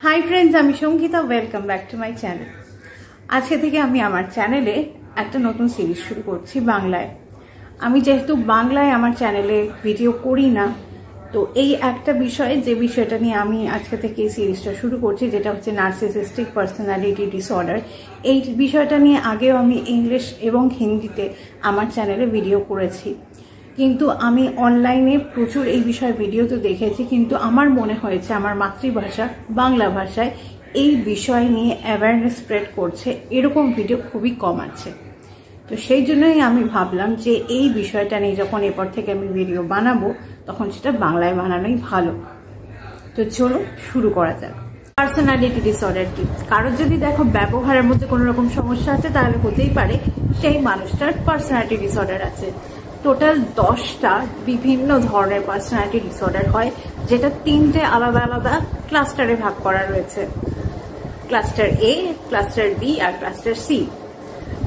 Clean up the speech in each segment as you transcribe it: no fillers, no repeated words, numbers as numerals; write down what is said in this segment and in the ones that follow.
High friends, আমি Sangeeta. Welcome back to my channel. আজকে থেকে আমি আমার চ্যানেলে একটা নতুন সিরিজ শুরু করছি বাংলায়। আমি যেহেতু বাংলায় আমার চ্যানেলে ভিডিও করি না, তো এই একটা বিষয়, যে বিষয়টা নিয়ে আমি আজকে থেকে এই সিরিজটা শুরু করছি, যেটা হচ্ছে নার্সিসিস্টিক পার্সোনালিটি ডিসঅর্ডার। এই বিষয়টা নিয়ে আগেও আমি ইংলিশ এবং হিন্দিতে আমার চ্যানেলে ভিডিও করেছি, কিন্তু আমি অনলাইনে প্রচুর এই বিষয়ে ভিডিও তো দেখেছি, কিন্তু আমার মনে হয়েছে আমার মাতৃভাষা বাংলা ভাষায় এই বিষয় নিয়ে অ্যাওয়ারনেস স্প্রেড করছে এরকম ভিডিও খুবই কম আছে। তো সেই জন্যই আমি ভাবলাম যে এই বিষয়টা নিয়ে যখন এরপর থেকে আমি ভিডিও বানাবো, তখন সেটা বাংলায় বানানোই ভালো। তো চলো শুরু করা যাক। পার্সোনালিটি ডিসঅর্ডার কি? কারোর যদি দেখো ব্যবহারের মধ্যে কোনো রকম সমস্যা আছে, তাহলে হতেই পারে সেই মানুষটার পার্সোনালিটি ডিসঅর্ডার আছে। টোটাল 10টা বিভিন্ন ধরনের পার্সোনালিটি ডিসঅর্ডার হয়, যেটা 3টে আলাদা আলাদা ক্লাস্টারে ভাগ করা রয়েছে। ক্লাস্টার এ, ক্লাস্টার বি আর cluster C.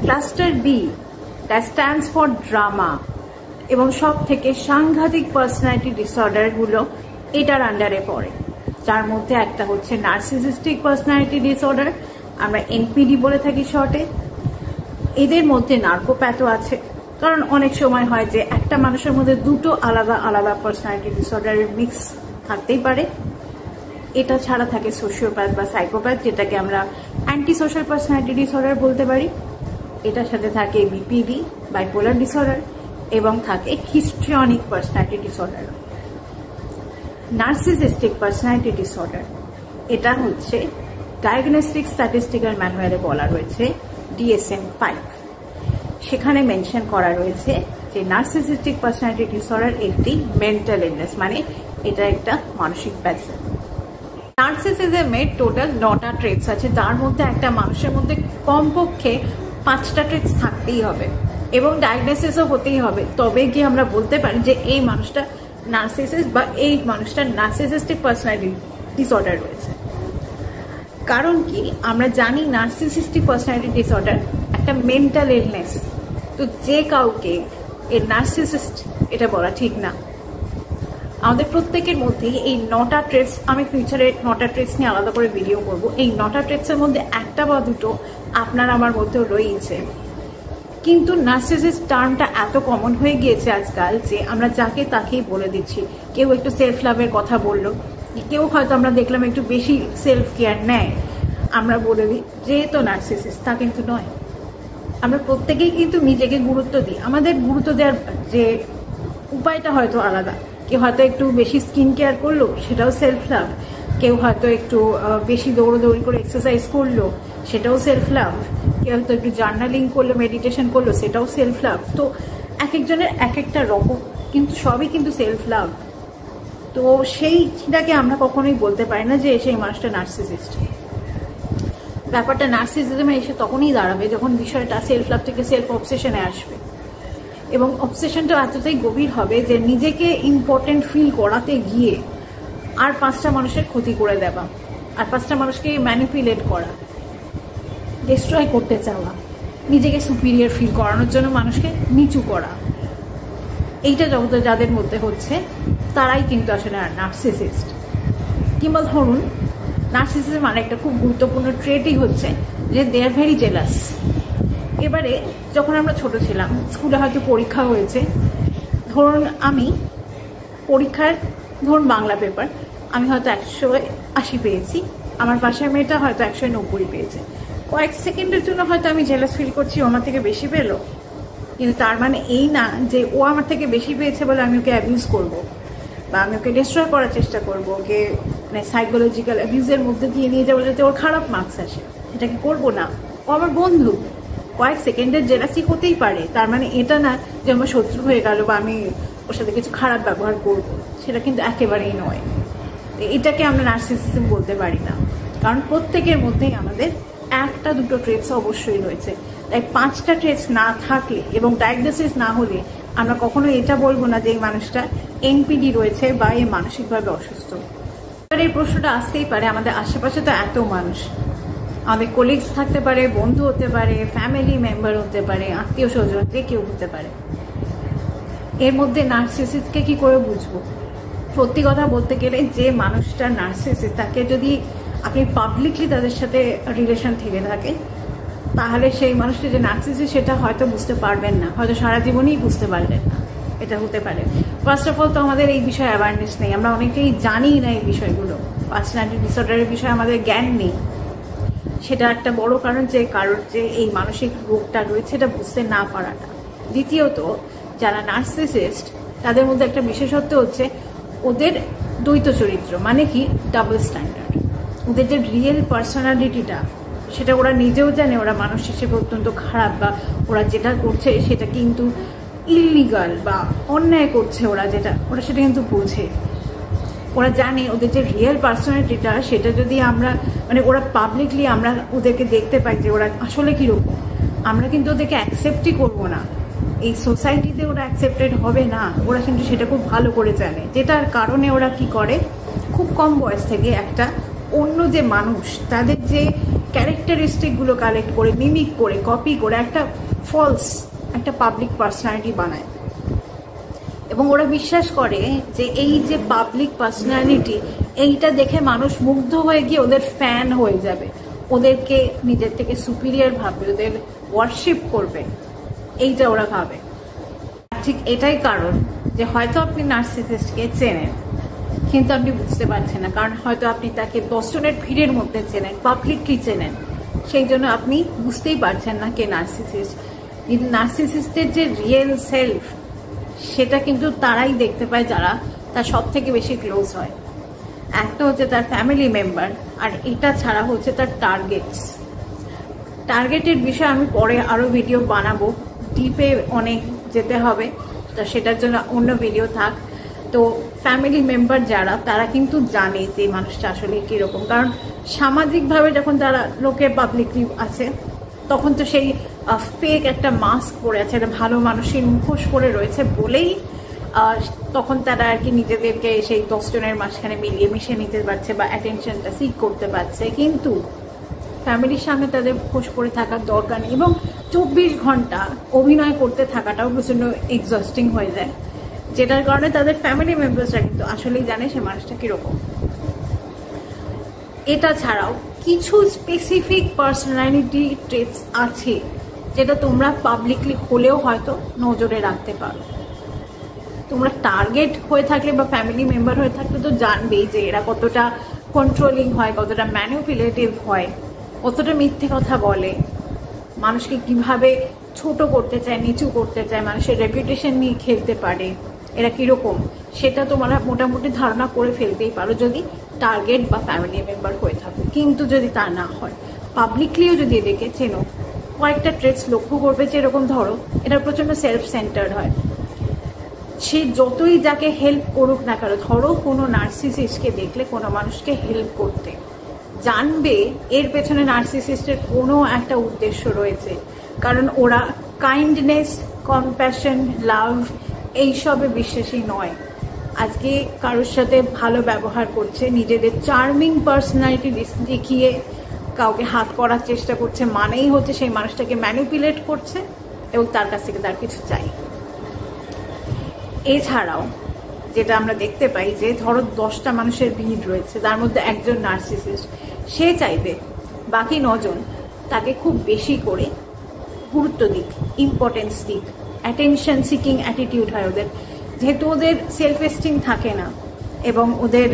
Cluster B, that stands for drama, এবং সব থেকে সাংঘাতিক পার্সোনালিটি ডিসঅর্ডার গুলো এটার আন্ডারে পড়ে, যার মধ্যে একটা হচ্ছে নার্সিসিস্টিক পার্সোনালিটি ডিসঅর্ডার, আমরা এনপিডি বলে থাকি শর্টে। এদের মধ্যে নার্কোপ্যাথও আছে, কারণ অনেক সময় হয় যে একটা মানুষের মধ্যে দুটো আলাদা আলাদা পার্সোনালিটি ডিসঅর্ডারের মিক্স থাকতেই পারে। এটা ছাড়া থাকে সোশিওপ্যাথ বা সাইকোপ্যাথ, যেটাকে আমরা অ্যান্টি সোশ্যাল পার্সোনালিটি ডিসঅর্ডার বলতে পারি। এটার সাথে থাকে বিপিডি, বাইপোলার ডিসঅর্ডার, এবং থাকে histrionic personality disorder. Narcissistic personality disorder, এটা হচ্ছে ডায়াগনস্টিক স্ট্যাটিস্টিক্যাল ম্যানুয়ালে বলা রয়েছে DSM-5। সেখানে মেনশন করা রয়েছে যে নার্সিসিস্টিক পার্সোনালিটি ডিসঅর্ডার একটি মেন্টাল ইলনেস, মানে এটা একটা মানসিক ব্যাধি। নার্সিসিজমের টোটাল 9টা ট্রেটস আছে, তার মধ্যে একটা মানুষের মধ্যে কমপক্ষে 5টা ট্রেটস থাকতেই হবে এবং ডায়াগনোসিসও হতেই হবে, তবে গিয়ে আমরা বলতে পারি যে এই মানুষটা নার্সিসিস্ট বা এই মানুষটার নার্সিসিস্টিক পার্সোনালিটি ডিসঅর্ডার রয়েছে। কারণ কি, আমরা জানি নার্সিসিস্টিক পার্সোনালিটি ডিসঅর্ডার একটা মেন্টাল ইলনেস, তো যে কাউকে এর নার্সিসিস্ট এটা বলা ঠিক না। আমাদের প্রত্যেকের মধ্যেই এই 9টা ট্রেটস, আমি ফিউচারে 9টা ট্রেটস নিয়ে আলাদা করে ভিডিও করব, এই 9টা ট্রেটসের মধ্যে একটা বা দুটো আপনার আমার মধ্যেও রয়েছে। কিন্তু নার্সিসিস্ট টার্মটা এত কমন হয়ে গিয়েছে আজকাল যে আমরা যাকে তাকেই বলে দিচ্ছি। কেউ একটু সেলফ লাভের কথা বললো, কেউ হয়তো আমরা দেখলাম একটু বেশি সেলফ কেয়ার নেয়, আমরা বলে দিই যে তো নার্সিসিস্ট। তা কিন্তু নয়। আমরা প্রত্যেকেই কিন্তু নিজেকে গুরুত্ব দিই, আমাদের গুরুত্ব দেওয়ার যে উপায়টা হয়তো আলাদা। কেউ হয়তো একটু বেশি স্কিন কেয়ার করলো, সেটাও সেলফ লাভ। কেউ হয়তো একটু বেশি দৌড়দৌড়ি করে এক্সারসাইজ করলো, সেটাও সেলফ লাভ। কেউ হয়তো একটু জার্নালিং করলো, মেডিটেশন করলো, সেটাও সেলফ লাভ। তো এক একজনের এক একটা রকম, কিন্তু সবই কিন্তু সেলফ লাভ। তো সেইটাকে আমরা কখনোই বলতে পারি না যে সেই মানুষটা নার্সিসিস্ট। ব্যাপারটা নার্সিসিজমে এসে তখনই দাঁড়াবে যখন বিষয়টা সেলফ লাভ থেকে সেলফ অবসেশনে আসবে, এবং অবসেশনটা এতটাই গভীর হবে যে নিজেকে ইম্পর্টেন্ট ফিল করাতে গিয়ে আর 5টা মানুষের ক্ষতি করে দেওয়া, আর 5টা মানুষকে ম্যানিপুলেট করা, ডিস্ট্রয় করতে চাওয়া, নিজেকে সুপিরিয়র ফিল করানোর জন্য মানুষকে নিচু করা, এইটা যত যাদের মধ্যে হচ্ছে তারাই কিন্তু আসলে নার্সিসিস্ট। কিংবা ধরুন, নার্সিসিজম মানে একটা খুব গুরুত্বপূর্ণ ট্রেটই হচ্ছে যে দে আর ভেরি জেলাস। এবারে যখন আমরা ছোট ছিলাম, স্কুলে হয়তো পরীক্ষা হয়েছে, ধরুন আমি পরীক্ষার বাংলা পেপার আমি হয়তো 180 পেয়েছি, আমার পাশের মেয়েটা হয়তো 190 পেয়েছে। কয়েক সেকেন্ডের জন্য হয়তো আমি জেলাস ফিল করছি, ও আমার থেকে বেশি পেলো, কিন্তু তার মানে এই না যে ও আমার থেকে বেশি পেয়েছে বলে আমি ওকে অ্যাবিউজ করবো বা আমি ওকে ডিস্ট্রয় করার চেষ্টা করবো, ওকে মানে সাইকোলজিক্যাল অ্যাবিউজের মধ্যে দিয়ে নিয়ে যাবো যাতে ওর খারাপ মার্কস আসে। এটাকে করবো না। ও আমার বন্ধু, কয়েক সেকেন্ডের জেলাসি হতেই পারে, তার মানে এটা না যে আমার শত্রু হয়ে গেল বা আমি ওর সাথে কিছু খারাপ ব্যবহার করবো, সেটা কিন্তু একেবারেই নয়। এটাকে আমরা নার্সিসিজম বলতে পারি না, কারণ প্রত্যেকের মধ্যেই আমাদের একটা দুটো ট্রেটস অবশ্যই রয়েছে। তাই 5টা ট্রেটস না থাকলে এবং ডায়াগনোসিস না হলে আমরা কখনো এটা বলবো না যে এই মানুষটা এনপিডি রয়েছে বা এই মানসিকভাবে অসুস্থ। এবার এই প্রশ্নটা আসতেই পারে, আমাদের আশেপাশে তো এত মানুষ, আমাদের কলিগস থাকতে পারে, বন্ধু হতে পারে, ফ্যামিলি মেম্বার হতে পারে, আত্মীয় স্বজন, যে কেউ হতে পারে। এর মধ্যে নার্সিসিস্টকে কি করে বুঝবো? সত্যি কথা বলতে গেলে যে মানুষটা নার্সিসিস্ট, তাকে যদি আপনি পাবলিকলি তাদের সাথে রিলেশন থেকে থাকে, তাহলে সেই মানুষটা যে নার্সিসিস্ট সেটা হয়তো বুঝতে পারবেন না, হয়তো সারা জীবনই বুঝতে পারবেন না। এটা হতে পারে। ফার্স্ট অফ অল তো আমাদের এই বিষয়ে অ্যাওয়ারনেস নেই, আমরা অনেকেই জানি না এই বিষয়গুলো, পার্সোনালিটি ডিসঅর্ডারের বিষয়ে আমাদের জ্ঞান নেই। সেটা একটা বড় কারণ, যে এই মানসিক রোগটা রয়েছে এটা বুঝতে না পারাটা। দ্বিতীয়ত, যারা নার্সিসিস্ট তাদের মধ্যে একটা বিশেষত্ব হচ্ছে ওদের দ্বৈত চরিত্র, মানে কি ডাবল স্ট্যান্ডার্ড। ওদের যে রিয়েল পার্সোনালিটিটা সেটা ওরা নিজেও জানে ওরা মানুষ হিসেবে অত্যন্ত খারাপ, বা ওরা যেটা করছে সেটা কিন্তু ইললিগাল বা অন্যায় করছে, ওরা সেটা কিন্তু বোঝে। ওরা জানে ওদের যে রিয়েল পার্সোনালিটিটা সেটা যদি আমরা মানে ওরা পাবলিকলি আমরা ওদেরকে দেখতে পাই যে ওরা আসলে কীরকম, আমরা কিন্তু ওদেরকে অ্যাকসেপ্টই করবো না, এই সোসাইটিতে ওরা অ্যাকসেপ্টেড হবে না। ওরা কিন্তু সেটা খুব ভালো করে জানে, যেটার কারণে ওরা কি করে, খুব কম বয়স থেকে একটা অন্য যে মানুষ তাদের যে ক্যারেক্টারিস্টিকগুলো কালেক্ট করে, মিমিক করে, কপি করে একটা ফলস একটা পাবলিক পার্সোনালিটি বানায়। এবং ওরা বিশ্বাস করে যে এই যে পাবলিক পার্সোনালিটি, এইটা দেখে মানুষ মুগ্ধ হয়ে গিয়ে ওদের ফ্যান হয়ে যাবে, ওদেরকে নিজের থেকে সুপিরিয়র ভাববে, ওদের ওয়ার্শিপ করবে, এইটা ওরা ভাবে। ঠিক এটাই কারণ যে হয়তো আপনি নার্সিসিস্টকে চেনেন কিন্তু আপনি বুঝতে পারছেন না, কারণ হয়তো আপনি তাকে বস্টনের ভিড়ের মধ্যে চেনেন, পাবলিকলি চেনেন, সেই জন্য আপনি বুঝতেই পারছেন না কে নার্সিসিস্ট। কিন্তু নার্সিসিস্টের যে রিয়েল সেলফ সেটা কিন্তু তারাই দেখতে পায় যারা তার সব থেকে বেশি ক্লোজ হয়। একটা হচ্ছে তার ফ্যামিলি মেম্বার, আর এটা ছাড়া হচ্ছে তার টার্গেটের বিষয়ে আমি পরে আরো ভিডিও বানাবো, ডিপে অনেক যেতে হবে, তো সেটার জন্য অন্য ভিডিও থাক। তো ফ্যামিলি মেম্বার যারা, তারা কিন্তু জানে যে মানুষটা আসলে কিরকম, কারণ সামাজিকভাবে যখন তারা লোকে পাবলিকলি আছে তখন তো সেই ফেক একটা মাস্ক পরে আছে, একটা ভালো মানুষের মুখোশ পরে রয়েছে বলেই তখন তারা আর কি নিজেদেরকে সেই 10 জনের মাঝখানে মিলিয়ে মিশে নিতে পারছে বা অ্যাটেনশনটা সিক করতে পারছে। কিন্তু ফ্যামিলির সামনে তাদের মুখোশ পরে থাকার দরকার নেই, এবং 24 ঘন্টা অভিনয় করতে থাকাটাও প্রচন্ড এক্সস্টিং হয়ে যায়, যেটার কারণে তাদের ফ্যামিলি মেম্বার্সরা কিন্তু আসলেই জানে সে মানুষটা কিরকম। এটা ছাড়াও কিছু স্পেসিফিক পার্সোনালিটি ট্রেটস আছে যেটা তোমরা পাবলিকলি হলেও হয়তো নজরে রাখতে পারো। তোমরা টার্গেট হয়ে থাকলে বা ফ্যামিলি মেম্বার হয়ে থাকলে তো জানবেই যে এরা কতটা কন্ট্রোলিং হয়, কতটা ম্যানিপুলেটিভ হয়, কতটা মিথ্যে কথা বলে, মানুষকে কিভাবে ছোট করতে চায়, নিচু করতে চায়, মানুষের রেপুটেশন নিয়ে খেলতে পারে, এরা কিরকম সেটা তোমরা মোটামুটি ধারণা করে ফেলতেই পারো যদি টার্গেট বা ফ্যামিলি মেম্বার হয়ে থাকো। কিন্তু যদি তা না হয়, পাবলিকলিও যদি এদেরকে চেনো, কয়েকটা ট্রেটস লক্ষ্য করবে যে এরকম ধরো এটা প্রচন্ড সেলফ সেন্টার্ড হয়, সে যতই যাকে হেল্প করুক না কেন, ধরো কোনো নার্সিসিস্টকে দেখলে কোনো মানুষকে হেল্প করতে, জানবে এর পেছনে নার্সিসিস্টের কোনো একটা উদ্দেশ্য রয়েছে, কারণ ওরা কাইন্ডনেস, কম্প্যাশন, লাভ এইসবে বিশ্বাসী নয়। আজকে কারোর সাথে ভালো ব্যবহার করছে, নিজেদের চার্মিং পার্সোনালিটি দেখিয়ে কাউকে হাত করার চেষ্টা করছে, মানেই হচ্ছে সেই মানুষটাকে ম্যানিপুলেট করছে এবং তার কাছ থেকে তার কিছু চাই। এছাড়াও যেটা আমরা দেখতে পাই যে ধরো 10টা মানুষের ভিড় রয়েছে, তার মধ্যে একজন নার্সিসিস্ট, সে চাইবে বাকি 9 জন তাকে খুব বেশি করে গুরুত্ব দিক, ইম্পর্টেন্স দিক, অ্যাটেনশন সিকিং অ্যাটিটিউড হয় ওদের, যেহেতু ওদের সেলফ এস্টিম থাকে না এবং ওদের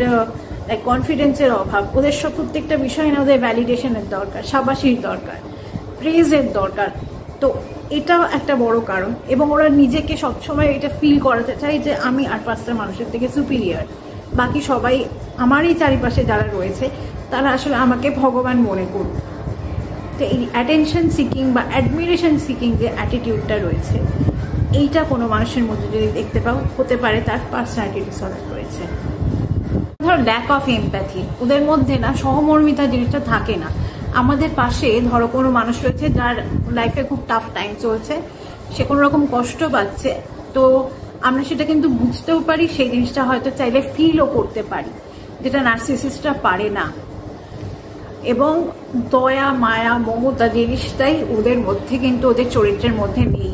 কনফিডেন্সের অভাব, ওদের সব প্রত্যেকটা বিষয় না ওদের ভ্যালিডেশনের দরকার, শাবাশির দরকার, প্রেজের দরকার। তো এটাও একটা বড় কারণ, এবং ওরা নিজেকে সবসময় এটা ফিল করাতে চায় যে আমি আর 5টা মানুষের থেকে সুপিরিয়র, বাকি সবাই আমারই চারিপাশে যারা রয়েছে তারা আসলে আমাকে ভগবান মনে করুক। তো এই অ্যাটেনশন সিকিং বা অ্যাডমিরেশন সিকিং যে অ্যাটিটিউডটা রয়েছে, এইটা কোনো মানুষের মধ্যে যদি দেখতে পাও, হতে পারে তার পার্সোনালিটি ডিসঅর্ডার রয়েছে। ধরো ল্যাক অফ এমপ্যাথি, ওদের মধ্যে না সহমর্মিতা জিনিসটা থাকে না। আমাদের পাশে ধরো কোনো মানুষ রয়েছে যার লাইফে খুব টাফ টাইম চলছে, সে কোনো রকম কষ্ট পাচ্ছে, তো আমরা সেটা কিন্তু বুঝতেও পারি, সেই জিনিসটা হয়তো চাইলে ফিলও করতে পারি, যেটা নার্সিসিস্টরা পারে না। এবং দয়া, মায়া, মমতা জিনিসটাই ওদের মধ্যে কিন্তু ওদের চরিত্রের মধ্যে নেই।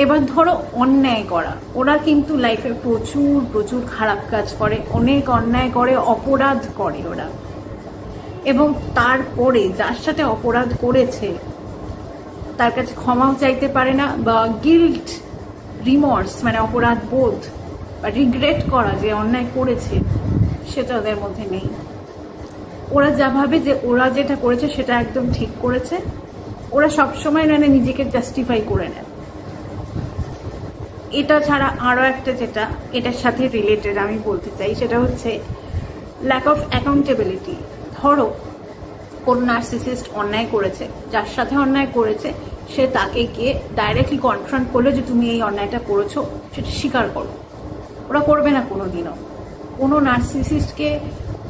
এবার ধরো অন্যায় করা, ওরা কিন্তু লাইফে প্রচুর প্রচুর খারাপ কাজ করে, অনেক অন্যায় করে, অপরাধ করে ওরা, এবং তারপরে যার সাথে অপরাধ করেছে তার কাছে ক্ষমাও চাইতে পারে না, বা গিল্ট, রিমর্স মানে অপরাধ বোধ বা রিগ্রেট করা যে অন্যায় করেছে সেটা ওদের মধ্যে নেই। ওরা যা ভাবে যে ওরা যেটা করেছে সেটা একদম ঠিক করেছে, ওরা সবসময় মানে নিজেকে জাস্টিফাই করে নেয়। এটা ছাড়া আরো একটা যেটা এটার সাথে রিলেটেড আমি বলতে চাই, সেটা হচ্ছে ল্যাক অফ অ্যাকাউন্টেবিলিটি। ধরো কোন নার্সিসিস্ট অন্যায় করেছে, যার সাথে অন্যায় করেছে সে তাকে গিয়ে ডাইরেক্টলি কনফ্রন্ট করলো যে তুমি এই অন্যায়টা করেছো, সেটা স্বীকার করো। ওরা করবে না কোনোদিনও। কোনো নার্সিসিস্টকে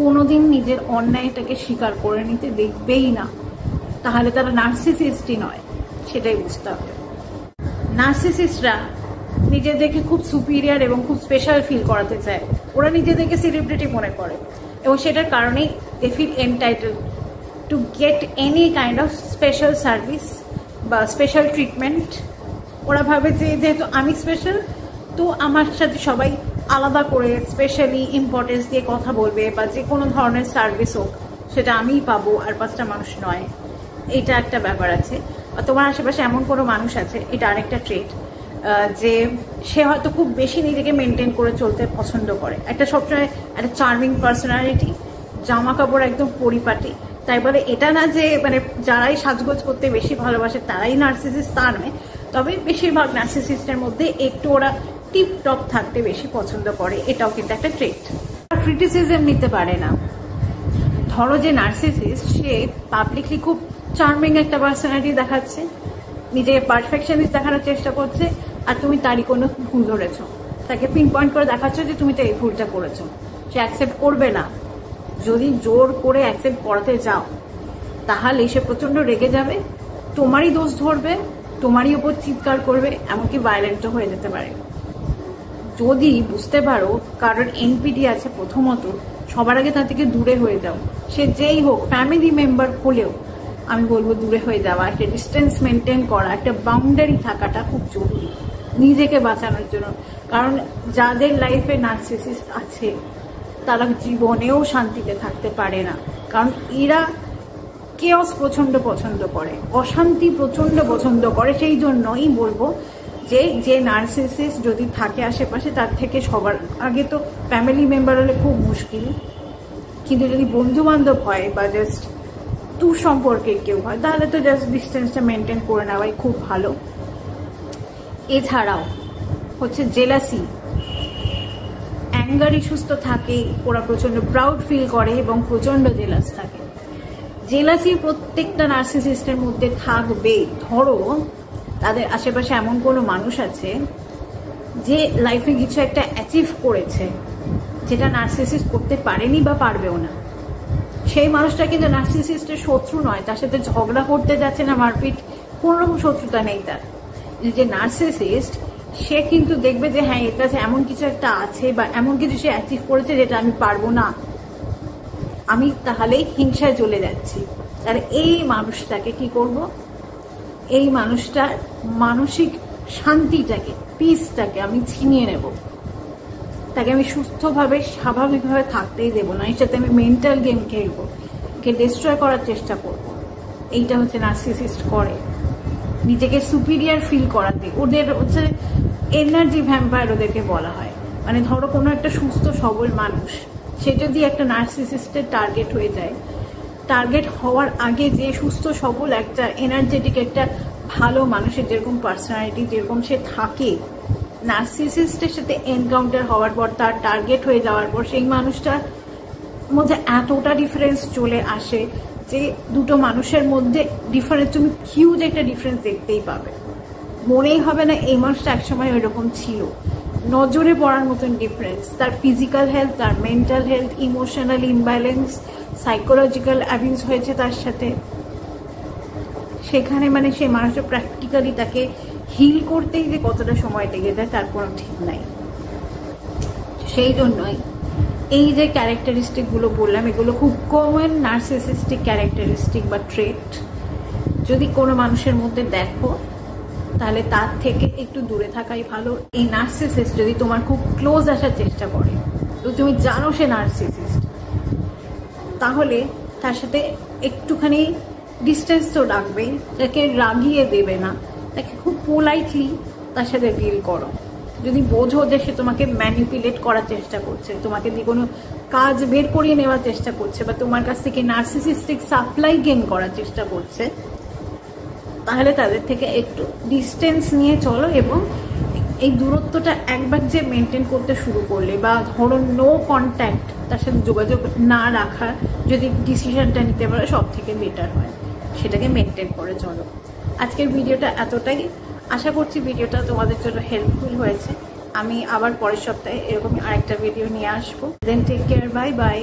কোনোদিন নিজের অন্যায়টাকে স্বীকার করে নিতে দেখবেই না, তাহলে তারা নার্সিসিস্টই নয়, সেটাই বুঝতে হবে। নার্সিসিস্টরা নিজেদেরকে খুব সুপিরিয়ার এবং খুব স্পেশাল ফিল করাতে চায়। ওরা নিজেদেরকে সেলিব্রিটি মনে করে এবং সেটার কারণেই they feel entitled to get any kind of special service বা স্পেশাল ট্রিটমেন্ট। ওরা ভাবে যে যেহেতু আমি স্পেশাল, তো আমার সাথে সবাই আলাদা করে স্পেশালি ইম্পর্টেন্স দিয়ে কথা বলবে, বা যে কোনো ধরনের সার্ভিস হোক সেটা আমিই পাবো আর 5টা মানুষ নয়। এটা একটা ব্যাপার আছে। তোমার আশেপাশে এমন কোনো মানুষ আছে, এটা আরেকটা ট্রেট, যে সে হয়তো খুব বেশি নিজেকে মেনটেন করে চলতে পছন্দ করে, একটা সবসময় একটা চার্মিং পার্সোনালিটি, জামা কাপড় একদম পরিপাটি। তাই বলে এটা না যে মানে যারাই সাজগোজ করতে বেশি ভালোবাসে তারাই নার্সিসিস্ট, তা নয়। তবে বেশিরভাগ নার্সিসিস্টের মধ্যে একটু ওরা টিপ টপ থাকতে বেশি পছন্দ করে, এটাও কিন্তু একটা ট্রেট। ক্রিটিসিজম নিতে পারে না। ধরো যে নার্সিসিস্ট সে পাবলিকলি খুব চার্মিং একটা পার্সোনালিটি দেখাচ্ছে, নিজেকে পারফেকশনিস্ট দেখানোর চেষ্টা করছে, আর তুমি তারই কোনো ভুল ধরেছো, তাকে পিন পয়েন্ট করে দেখাচ্ছ যে তুমি তো এই ভুলটা করেছো। সে অ্যাকসেপ্ট করবে না। যদি জোর করে অ্যাকসেপ্ট করাতে যাও তাহলে সে প্রচন্ড রেগে যাবে, তোমারই দোষ ধরবে, তোমারই উপর চিৎকার করবে, এমনকি ভায়োলেন্টও হয়ে যেতে পারে। যদি বুঝতে পারো কারোর এনপিডি আছে, প্রথমত সবার আগে তার থেকে দূরে হয়ে যাও। সে যেই হোক, ফ্যামিলি মেম্বার হলেও আমি বলবো দূরে হয়ে যাওয়া, একটা ডিস্টেন্স মেনটেন করা, একটা বাউন্ডারি থাকাটা খুব জরুরি নিজেকে বাঁচানোর জন্য। কারণ যাদের লাইফে নার্সিসিস্ট আছে তারা জীবনেও শান্তিতে থাকতে পারে না, কারণ এরা কেওস প্রচন্ড পছন্দ করে, অশান্তি প্রচন্ড পছন্দ করে। সেই জন্যই বলবো যে নার্সিসিস্ট যদি থাকে আশেপাশে, তার থেকে সবার আগে তো ফ্যামিলি মেম্বার হলে খুব মুশকিল, কিন্তু যদি বন্ধু বান্ধব হয় বা জাস্ট তু সম্পর্কে কেউ হয় তাহলে তো জাস্ট ডিস্টেন্সটা মেনটেন করে নেওয়াই খুব ভালো। এছাড়াও হচ্ছে জেলাসি, অ্যাঙ্গার ইস্যুস তো থাকে, ওরা প্রচন্ড প্রাউড ফিল করে এবং প্রচন্ড জেলাস থাকে। জেলাসি প্রত্যেকটা নার্সিসিস্টের মধ্যে থাকবে। ধরো তাদের আশেপাশে এমন কোনো মানুষ আছে যে লাইফে কিছু একটা অ্যাচিভ করেছে যেটা নার্সিসিস্ট করতে পারেনি বা পারবেও না, সেই মানুষটা কিন্তু নার্সিসিস্টের শত্রু নয়, তার সাথে ঝগড়া করতে যাচ্ছে না, মারপিট, কোনো রকম শত্রুতা নেই তার। যে নার্সিসিস্ট সে কিন্তু দেখবে যে হ্যাঁ এর কাছে এমন কিছু একটা আছে বা এমন কিছু সে অ্যাচিভ করেছে যেটা আমি পারবো না, আমি তাহলে হিংসায় চলে যাচ্ছি। তাহলে এই মানুষটাকে কি করব, এই মানুষটার মানসিক শান্তিটাকে, পিসটাকে আমি ছিনিয়ে নেব, তাকে আমি সুস্থভাবে স্বাভাবিকভাবে থাকতেই দেবো না, এর সাথে আমি মেন্টাল গেম খেলবো, কে ডিস্ট্রয় করার চেষ্টা করব। এইটা হচ্ছে নার্সিসিস্ট করে, নিজেকে সুপিরিয়ার ফিল করাতে। ওদের হচ্ছে এনার্জি ভ্যাম্পায়ার ওদেরকে বলা হয়। মানে ধরো কোনো একটা সুস্থ সবল মানুষ সে যদি একটা নার্সিসিস্টের টার্গেট হয়ে যায়, টার্গেট হওয়ার আগে যে সুস্থ সবল একটা এনার্জেটিক একটা ভালো মানুষের যেরকম পার্সোনালিটি যেরকম সে থাকে, নার্সিসিস্টের সাথে এনকাউন্টার হওয়ার পর, তার টার্গেট হয়ে যাওয়ার পর সেই মানুষটার মধ্যে এতটা ডিফারেন্স চলে আসে যে দুটো মানুষের মধ্যে ডিফারেন্স, তুমি হিউজ একটা ডিফারেন্স দেখতেই পাবে। মনেই হবে না এই মানুষটা একসময় ওইরকম ছিল, নজরে পড়ার মতন ডিফারেন্স। তার ফিজিক্যাল হেলথ, তার mental health, emotional imbalance, psychological abuse হয়েছে তার সাথে। সেখানে মানে সেই মানুষটা প্র্যাকটিক্যালি তাকে হিল করতেই যে কতটা সময় লেগে যায় তার কোনো ঠিক নাই। সেই জন্যই এই যে ক্যারেক্টারিস্টিকগুলো বললাম এগুলো খুব কমন নার্সিসিস্টিক ক্যারেক্টারিস্টিক বা ট্রেট। যদি কোনো মানুষের মধ্যে দেখো তাহলে তার থেকে একটু দূরে থাকাই ভালো। এই নার্সিসিস্ট যদি তোমার খুব ক্লোজ আসার চেষ্টা করে, তো তুমি জানো সে নার্সিসিস্ট, তাহলে তার সাথে একটুখানি ডিস্টেন্স তো রাখবেই, তাকে রাগিয়ে দেবে না, তাকে খুব পোলাইটলি তার সাথে ডিল করো। যদি বোঝো যে সে তোমাকে ম্যানিপুলেট করার চেষ্টা করছে, তোমাকে দিয়ে কোনো কাজ বের করিয়ে নেওয়ার চেষ্টা করছে, বা তোমার কাছ থেকে নার্সিসিস্টিক সাপ্লাই গেইন করার চেষ্টা করছে, তাহলে তাদের থেকে একটু ডিস্টেন্স নিয়ে চলো। এবং এই দূরত্বটা একবার যে মেনটেন করতে শুরু করলে, বা ধরো নো কন্ট্যাক্ট, তার সাথে যোগাযোগ না রাখার যদি ডিসিশনটা নিতে পারো, সব থেকে বেটার হয়, সেটাকে মেনটেন করে চলো। আজকের ভিডিওটা এতটাই। আশা করছি ভিডিওটা তোমাদের জন্য হেল্পফুল হয়েছে। আমি আবার পরের সপ্তাহে এরকম আরেকটা ভিডিও নিয়ে আসবো। Then take care, bye by.